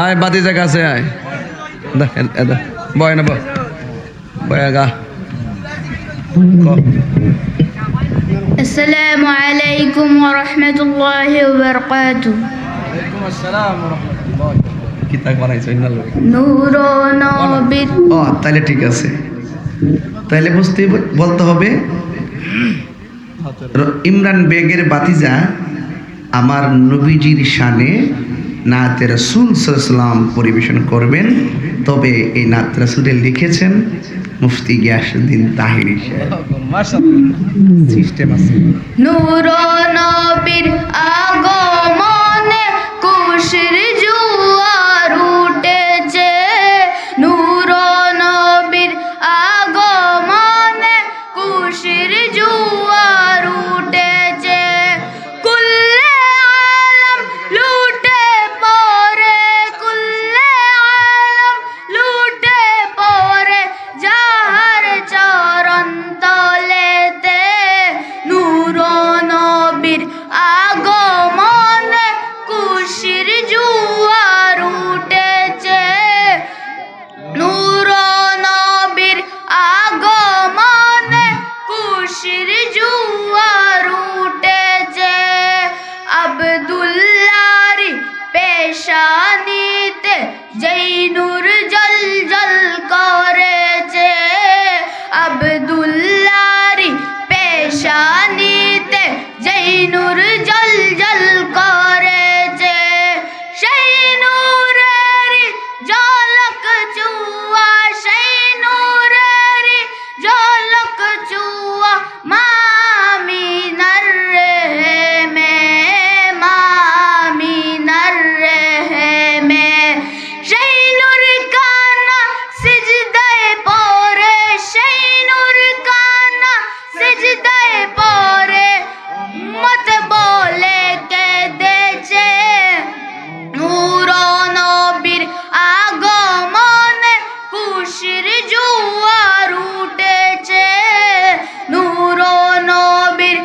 আয় বাতি জায়গা আছে আয় বয় না বয়াগা আসসালামু আলাইকুম ওয়া রাহমাতুল্লাহি ওয়া বারাকাতুহু। ওয়ালাইকুম আসসালাম ওয়া রাহমাতুল্লাহ। কি তাক বানাইছো ইন্নাল্লাহ নূর নবীর। ও তাহলে ঠিক আছে, তাহলে বলতে হবে ইমরান বেগের বাতিজা আমার নবীজির শানে নাতে রাসূল সাল্লাল্লাহু আলাইহি ওয়াসাল্লাম পরিবেশন করবেন। তবে এই নাত রাসূলকে লিখেছেন মুফতি গিয়াসউদ্দিন তাহিরি সাহেব। মাশাআল্লাহ, সিস্টেম আছে। নূর নবীর আগমনে কুশির জোয়ার উঠেছে, নূর নবীর আগমনে কুশির জোয়ার উঠেছে। কুল্লে আলম লুটে পড়ে, কুল্লে আলম লুটে পড়ে যাহার চরণ তলেতে। নূর নবীর আগমনে কুশির জোয়ার উঠেছে, নূর নবীর আগমনে কুশির জোয়ার উঠেছে। আব্দুল্লাহর পেশানিতে যেই নূর জ্বলজ্বল করেছে, আব্দুল্লাহর পেশানিতে যেই নূর জ্বলজ্বল করেছে। সেই নূরের ঝলক চুয়া, সেই নূরের ঝলক চুয়া মামিনার রেহেমে, মামিনার রেহেমে। সেই নূর কানা সিজদায় পড়ে, সেই নূর কানা সিজদায় পড়ে মত বলে কেঁদেছে। নূর নবীর আগমনে কুশির জোয়ার উঠেছে, নূর নবীর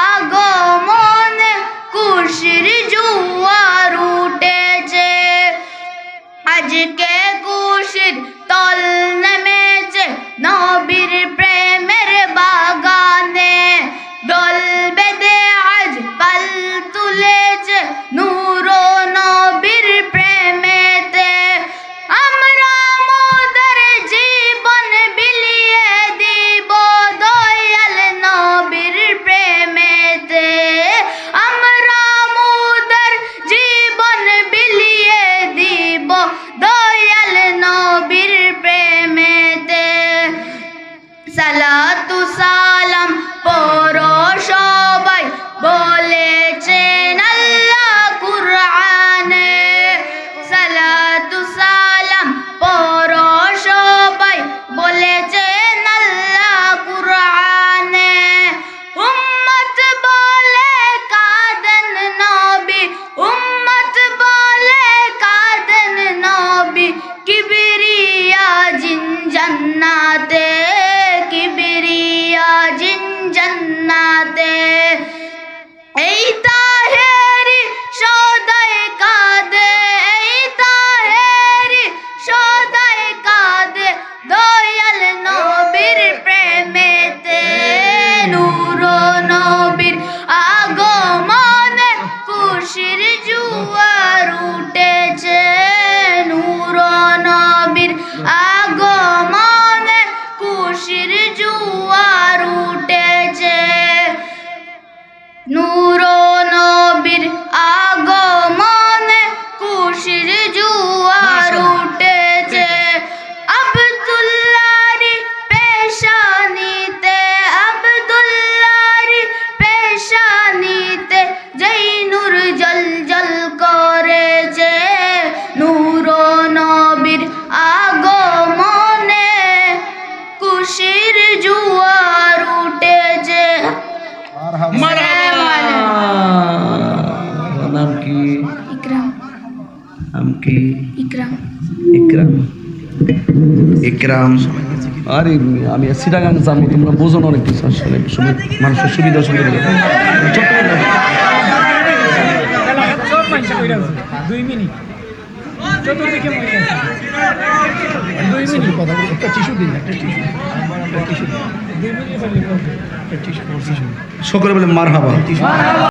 আগমনে কুশির জোয়ার উঠেছে। আজকে কুশির তল নেমেছে নবীর প্রেমের বাগানে, দল বেঁধে আজ পাল তুলেছে নূর নবীর প্রেমেতে। আমরা মোদের জীবন বিলিয়ে দিব দয়াল নবীর প্রেমেতে, আমরা মোদের জীবন বিলিয়ে দিব দয়াল নবীর প্রেমেতে। সালাতু সালাম পড়ো সবাই বলেছেন আল্লাহ কুরআনে, সালাতু সালাম পড়ো সবাই বলেছেন আল্লাহ কুরআনে। উম্মত বলে কাঁদেন নবী, উম্মত বলে কাঁদেন নবী, কিবরিয়া জিন জান্নাতে, কিবরিয়া জিন জান্নাতে। এই তাহেরি সদাই কাঁদে, এই তাহেরি সদাই কাঁদে দয়াল নবীর প্রেমেতে। নূর নবীর আগমনে কুশির জোয়ার উঠেছে, নূর নবীর আগমনে কুশির জোয়ার উঠেছে, নূর নবীর আগমনে কুশির জোয়ার উঠেছে। আব্দুল্লাহর পেশানিতে, আব্দুল্লাহর পেশানিতে যেই নূর জ্বলজ্বল করেছে, নূর নবীর আগমনে কুশির জোয়ার উঠেছে। নাম কি? ইকরাম। নাম কি? ইকরাম। ইকরাম। ইকরাম। আরে আমি সিটাগাং যাবো, তোমরা বোঝো না অনেক কিছু, আসলে মানুষের সুবিধা অসুবিধা। ছোট্ট 2 মিনিট চতুর্দিকে মই আছে 2 মিনিট কথা বল একটা টিস্যু দিন একটা টিস্যু 2 মিনিট বললে একটা টিস্যু সকলে বলে মারহাবা।